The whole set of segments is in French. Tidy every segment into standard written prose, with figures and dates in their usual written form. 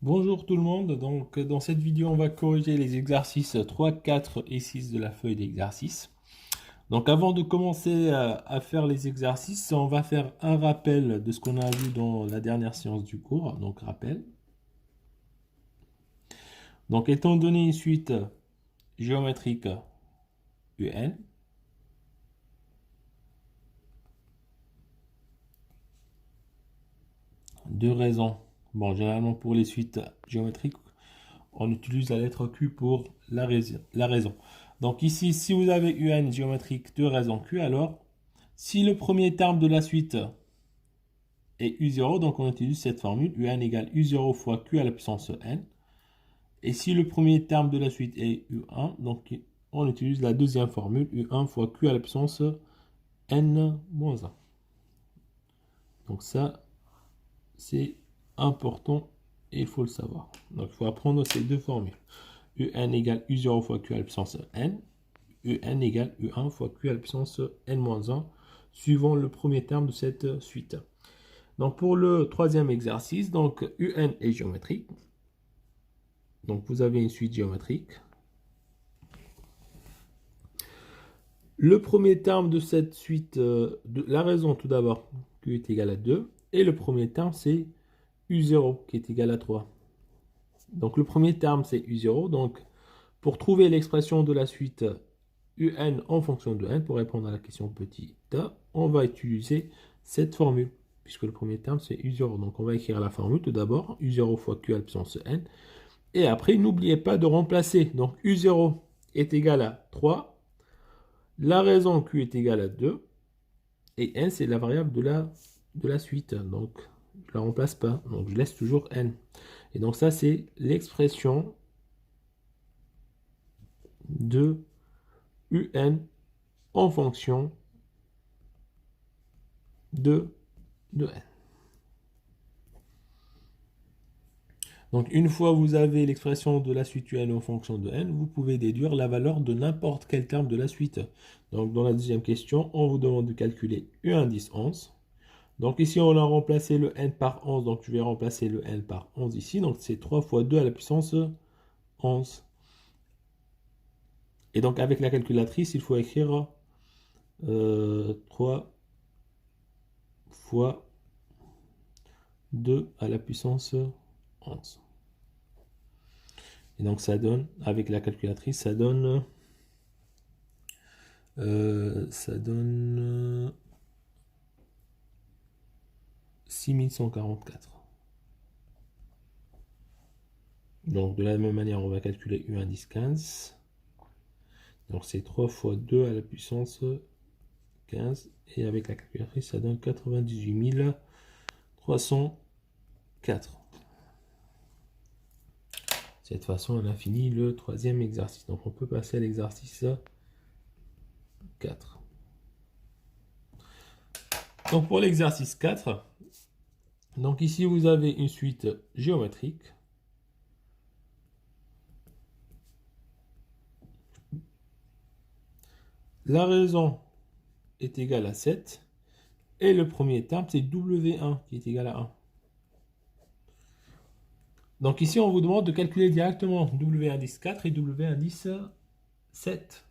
Bonjour tout le monde, donc dans cette vidéo on va corriger les exercices 3, 4 et 6 de la feuille d'exercice. Donc avant de commencer à faire les exercices, on va faire un rappel de ce qu'on a vu dans la dernière séance du cours, donc rappel. Donc étant donné une suite géométrique UN, deux raisons. Bon, généralement pour les suites géométriques, on utilise la lettre Q pour la raison. Donc ici, si vous avez UN géométrique de raison Q, alors si le premier terme de la suite est U0, donc on utilise cette formule, UN égale U0 fois Q à la puissance N. Et si le premier terme de la suite est U1, donc on utilise la deuxième formule, U1 fois Q à la puissance N-1. Donc ça, c'est important et il faut le savoir. Donc il faut apprendre ces deux formules. UN égale U0 fois Q à la puissance N. UN égale U1 fois Q à la puissance N-1, suivant le premier terme de cette suite. Donc pour le troisième exercice, donc UN est géométrique. Donc vous avez une suite géométrique. Le premier terme de cette suite, la raison tout d'abord, Q est égal à 2. Et le premier terme, c'est U0 qui est égal à 3. Donc le premier terme, c'est U0. Donc pour trouver l'expression de la suite UN en fonction de N, pour répondre à la question petit a, on va utiliser cette formule, puisque le premier terme, c'est U0. Donc on va écrire la formule tout d'abord, U0 fois Q à la puissance N. Et après, n'oubliez pas de remplacer. Donc U0 est égal à 3. La raison Q est égale à 2. Et N, c'est la variable de la suite. Donc, je ne la remplace pas. Donc, je laisse toujours N. Et donc, ça, c'est l'expression de UN en fonction de N. Donc, une fois vous avez l'expression de la suite UN en fonction de N, vous pouvez déduire la valeur de n'importe quel terme de la suite. Donc, dans la deuxième question, on vous demande de calculer U indice 11. Donc, ici, on a remplacé le N par 11. Donc, je vais remplacer le N par 11 ici. Donc, c'est 3 fois 2 à la puissance 11. Et donc, avec la calculatrice, il faut écrire 3 fois 2 à la puissance 11. Et donc, ça donne, avec la calculatrice, ça donne 6144. Donc, de la même manière, on va calculer U indice 15. Donc, c'est 3 fois 2 à la puissance 15. Et avec la calculatrice, ça donne 98 304. De cette façon, on a fini le troisième exercice. Donc, on peut passer à l'exercice 4. Donc, pour l'exercice 4, donc ici, vous avez une suite géométrique. La raison est égale à 7. Et le premier terme, c'est W1 qui est égal à 1. Donc ici, on vous demande de calculer directement W indice 4 et W indice 7.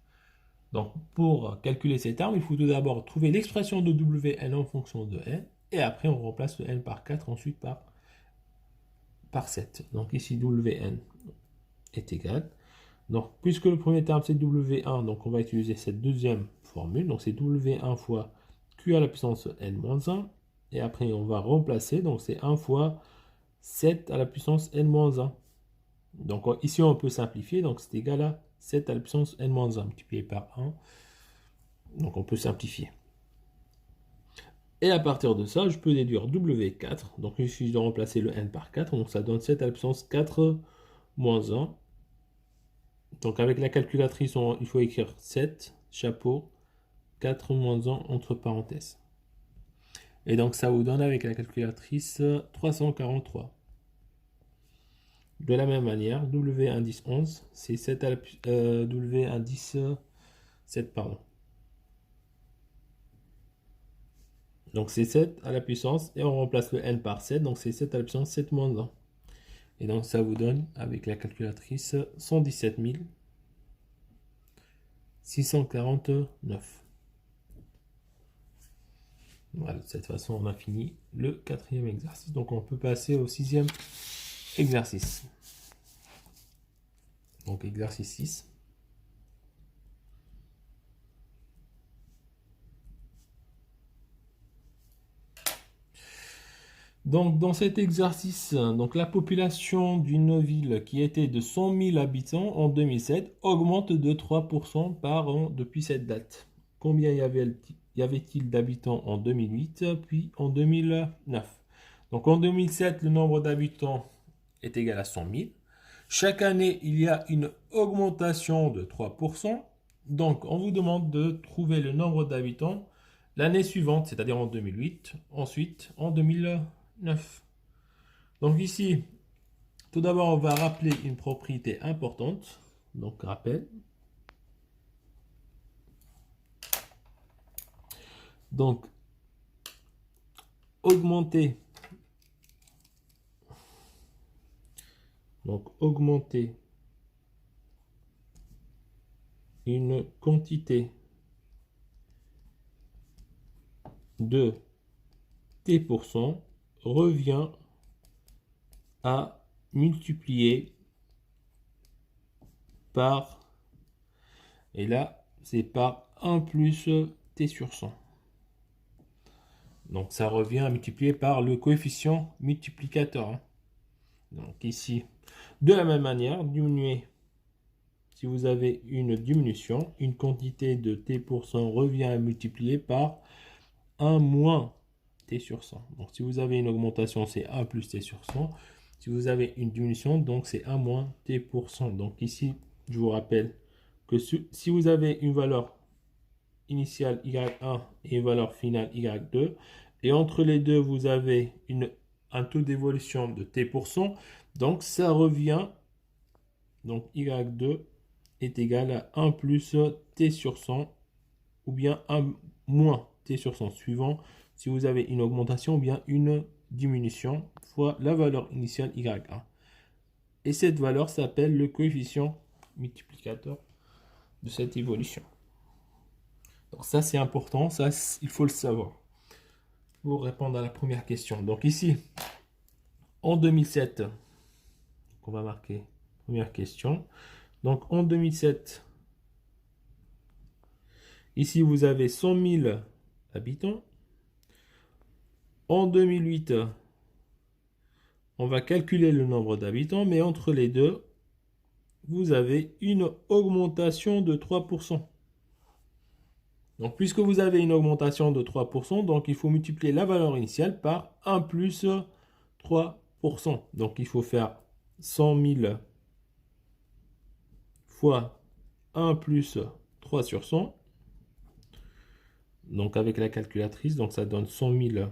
Donc pour calculer ces termes, il faut tout d'abord trouver l'expression de Wn en fonction de n. Et après, on remplace le n par 4, ensuite par 7. Donc ici, Wn est égal. Donc puisque le premier terme, c'est W1, donc on va utiliser cette deuxième formule. Donc c'est W1 fois Q à la puissance n-1. Et après, on va remplacer. Donc c'est 1 fois 7 à la puissance n-1. Donc ici, on peut simplifier. Donc c'est égal à 7 à la puissance n-1 multiplié par 1. Donc on peut simplifier. Et à partir de ça, je peux déduire W4. Donc il suffit de remplacer le n par 4. Donc ça donne 7 à la puissance 4 moins 1. Donc avec la calculatrice, il faut écrire 7, chapeau, 4 moins 1 entre parenthèses. Et donc ça vous donne avec la calculatrice 343. De la même manière, W indice 11, c'est 7 à la W indice 7, pardon. Donc c'est 7 à la puissance, et on remplace le n par 7, donc c'est 7 à la puissance 7 moins 1. Et donc ça vous donne, avec la calculatrice, 117 649. Voilà, de cette façon, on a fini le 4e exercice. Donc, on peut passer au 6e exercice. Donc, exercice 6. Donc, dans cet exercice, donc, la population d'une ville qui était de 100 000 habitants en 2007 augmente de 3% par an depuis cette date. Combien y avait-il d'habitants en 2008, puis en 2009? Donc, en 2007, le nombre d'habitants est égal à 100 000. Chaque année, il y a une augmentation de 3%. Donc, on vous demande de trouver le nombre d'habitants l'année suivante, c'est-à-dire en 2008, ensuite en 2009. Donc ici, tout d'abord, on va rappeler une propriété importante. Donc, rappel. Donc, augmenter. Donc, augmenter une quantité de t% revient à multiplier par, et là, c'est par 1 plus t sur 100. Donc, ça revient à multiplier par le coefficient multiplicateur. Hein. Donc, ici, de la même manière, diminuer. Si vous avez une diminution, une quantité de t% revient à multiplier par 1 moins t sur 100. Donc, si vous avez une augmentation, c'est 1 plus t sur 100. Si vous avez une diminution, donc c'est 1 moins t%. Donc, ici, je vous rappelle que si vous avez une valeur initiale y1 et une valeur finale y2, et entre les deux, vous avez un taux d'évolution de t%, donc ça revient, donc y2 est égal à 1 plus t sur 100, ou bien 1 moins t sur 100, suivant si vous avez une augmentation ou bien une diminution, fois la valeur initiale y1. Et cette valeur s'appelle le coefficient multiplicateur de cette évolution. Donc ça, c'est important, ça, il faut le savoir pour répondre à la première question. Donc ici, en 2007, on va marquer première question. Donc en 2007, ici, vous avez 100 000 habitants. En 2008, on va calculer le nombre d'habitants, mais entre les deux, vous avez une augmentation de 3%. Donc, puisque vous avez une augmentation de 3%, donc il faut multiplier la valeur initiale par 1 plus 3%. Donc, il faut faire 100 000 fois 1 plus 3 sur 100. Donc, avec la calculatrice, donc ça donne 100 000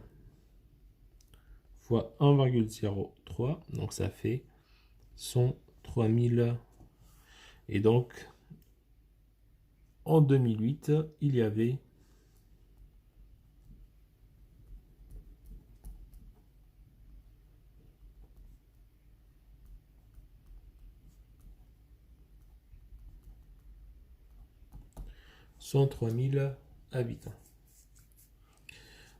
fois 1,03. Donc, ça fait 103 000. Et donc, en 2008, il y avait 103 000 habitants.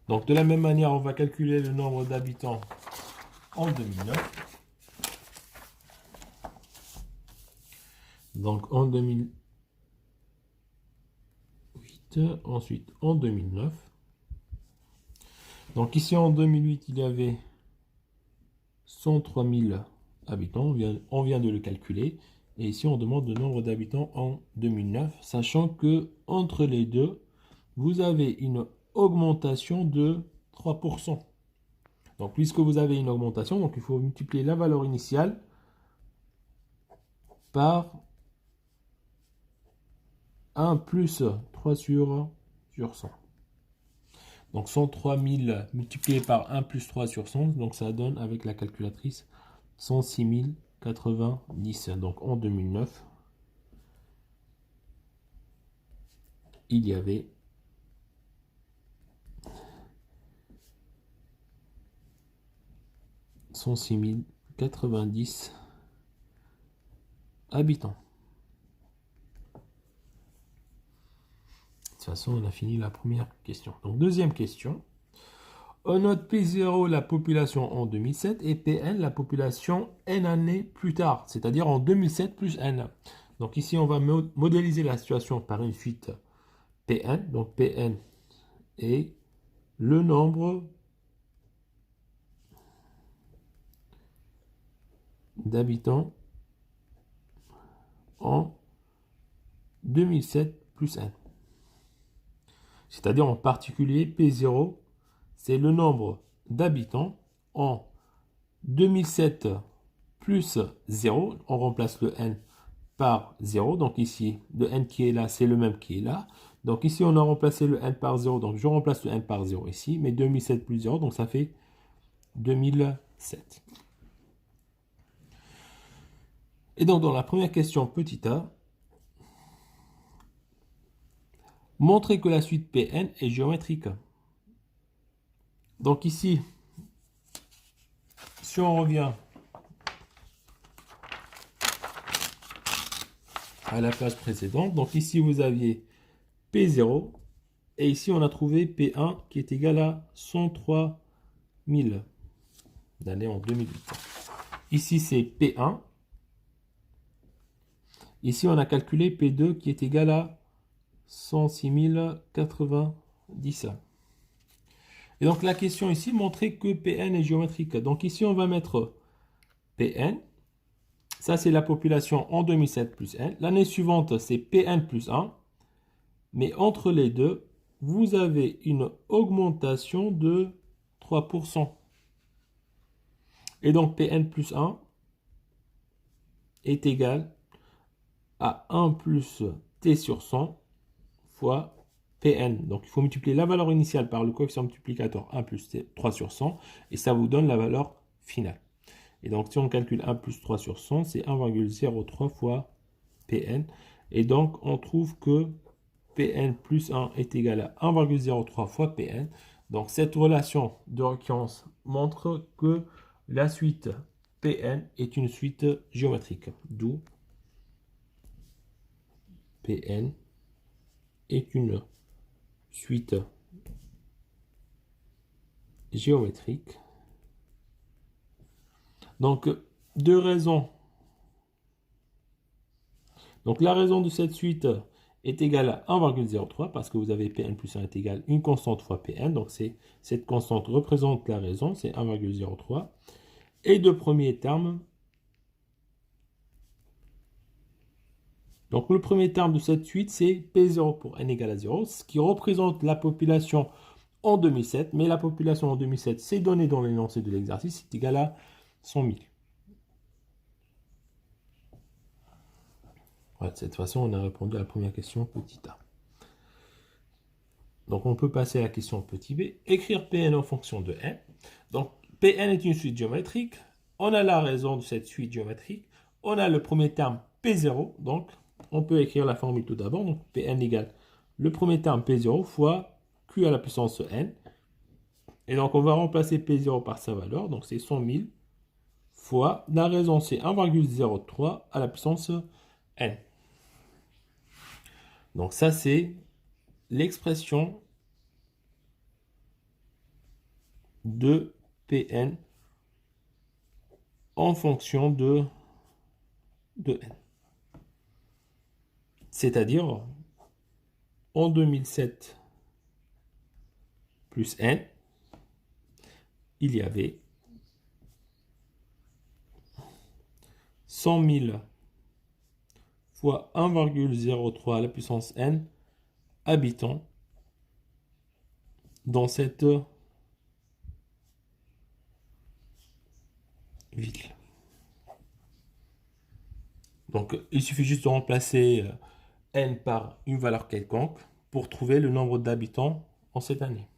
Donc, de la même manière, on va calculer le nombre d'habitants en 2009. Donc, en 2008, ensuite en 2009. Donc, ici en 2008, il y avait 103 000 habitants. On vient de le calculer. Et ici, on demande le nombre d'habitants en 2009, sachant que entre les deux, vous avez une augmentation de 3%. Donc, puisque vous avez une augmentation, donc il faut multiplier la valeur initiale par 1 plus 3 sur 100. Donc 103 000 multiplié par 1 plus 3 sur 100, donc ça donne avec la calculatrice 106 090. Donc en 2009, il y avait 106 90 habitants. De toute façon, on a fini la première question. Donc, deuxième question. On note P0 la population en 2007 et Pn la population n années plus tard, c'est-à-dire en 2007 plus n. Donc ici, on va modéliser la situation par une suite Pn. Donc Pn est le nombre d'habitants en 2007 plus n. C'est-à-dire en particulier P0, c'est le nombre d'habitants en 2007 plus 0. On remplace le n par 0. Donc ici, le n qui est là, c'est le même qui est là. Donc ici, on a remplacé le n par 0. Donc je remplace le n par 0 ici. Mais 2007 plus 0, donc ça fait 2007. Et donc dans la première question, petit a, montrer que la suite Pn est géométrique. Donc ici, si on revient à la page précédente, donc ici vous aviez P0 et ici on a trouvé P1 qui est égal à 103 000 d'année en 2008. Ici c'est P1. Ici on a calculé P2 qui est égal à 106 090. Et donc la question ici montrer que Pn est géométrique. Donc ici on va mettre Pn. Ça c'est la population en 2007 plus n. L'année suivante c'est Pn plus 1. Mais entre les deux, vous avez une augmentation de 3%. Et donc Pn plus 1 est égal à 1 plus t sur 100 fois Pn. Donc il faut multiplier la valeur initiale par le coefficient multiplicateur 1 plus t, 3 sur 100, et ça vous donne la valeur finale. Et donc si on calcule 1 plus 3 sur 100, c'est 1,03 fois Pn. Et donc on trouve que Pn plus 1 est égal à 1,03 fois Pn. Donc cette relation de récurrence montre que la suite Pn est une suite géométrique. D'où Pn est une suite géométrique. Donc deux raisons. Donc la raison de cette suite est égale à 1,03 parce que vous avez Pn plus 1 est égal à une constante fois Pn. Donc cette constante représente la raison, c'est 1,03. Et de premier terme, donc le premier terme de cette suite, c'est P0 pour n égale à 0, ce qui représente la population en 2007. Mais la population en 2007, c'est donné dans l'énoncé de l'exercice, c'est égal à 100 000. Voilà, de cette façon, on a répondu à la première question petit a. Donc on peut passer à la question petit b. Écrire Pn en fonction de n. Donc Pn est une suite géométrique. On a la raison de cette suite géométrique. On a le premier terme P0. Donc on peut écrire la formule tout d'abord. Donc Pn égale le premier terme P0 fois Q à la puissance n. Et donc on va remplacer P0 par sa valeur. Donc c'est 100 000 fois. La raison c'est 1,03 à la puissance n. Donc ça c'est l'expression de Pn en fonction de n. C'est-à-dire, en 2007 plus n, il y avait 100 000 fois 1,03 à la puissance n habitants dans cette ville. Donc, il suffit juste de remplacer n par une valeur quelconque pour trouver le nombre d'habitants en cette année.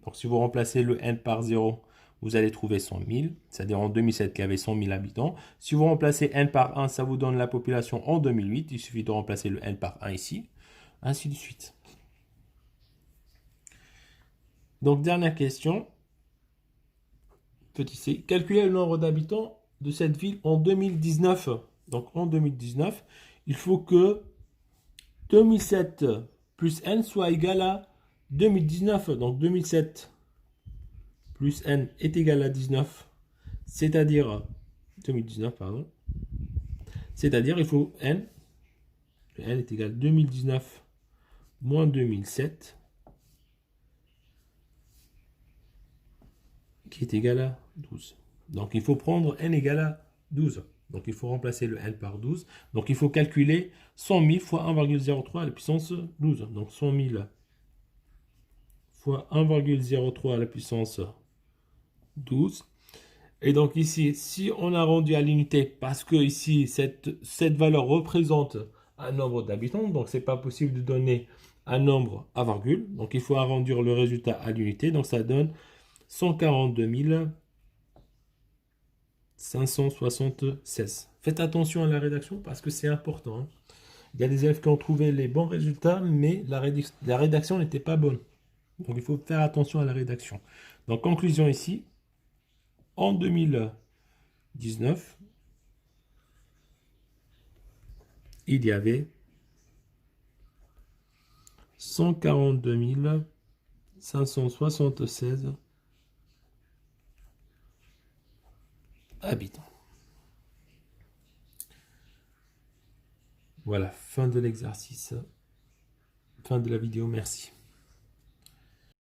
Donc, si vous remplacez le n par 0, vous allez trouver 100 000, c'est-à-dire en 2007 qu'il y avait 100 000 habitants. Si vous remplacez n par 1, ça vous donne la population en 2008. Il suffit de remplacer le n par 1 ici, ainsi de suite. Donc, dernière question. Petit c. Calculer le nombre d'habitants de cette ville en 2019. Donc en 2019, il faut que 2007 plus n soit égal à 2019. Donc 2007 plus n est égal à 19, c'est-à-dire 2019, pardon. C'est-à-dire il faut n est égal à 2019 moins 2007 qui est égal à 12. Donc il faut prendre n égal à 12. Donc il faut remplacer le n par 12. Donc il faut calculer 100 000 fois 1,03 à la puissance 12. Donc 100 000 fois 1,03 à la puissance 12. Et donc ici, si on a rendu à l'unité, parce que ici, cette valeur représente un nombre d'habitants, donc c'est pas possible de donner un nombre à virgule. Donc il faut arrondir le résultat à l'unité. Donc ça donne 142 576. Faites attention à la rédaction parce que c'est important, hein. Il y a des élèves qui ont trouvé les bons résultats, mais la rédaction n'était pas bonne. Donc il faut faire attention à la rédaction. Donc conclusion ici, en 2019, il y avait 142 576 habitants. Voilà, fin de l'exercice, fin de la vidéo, merci.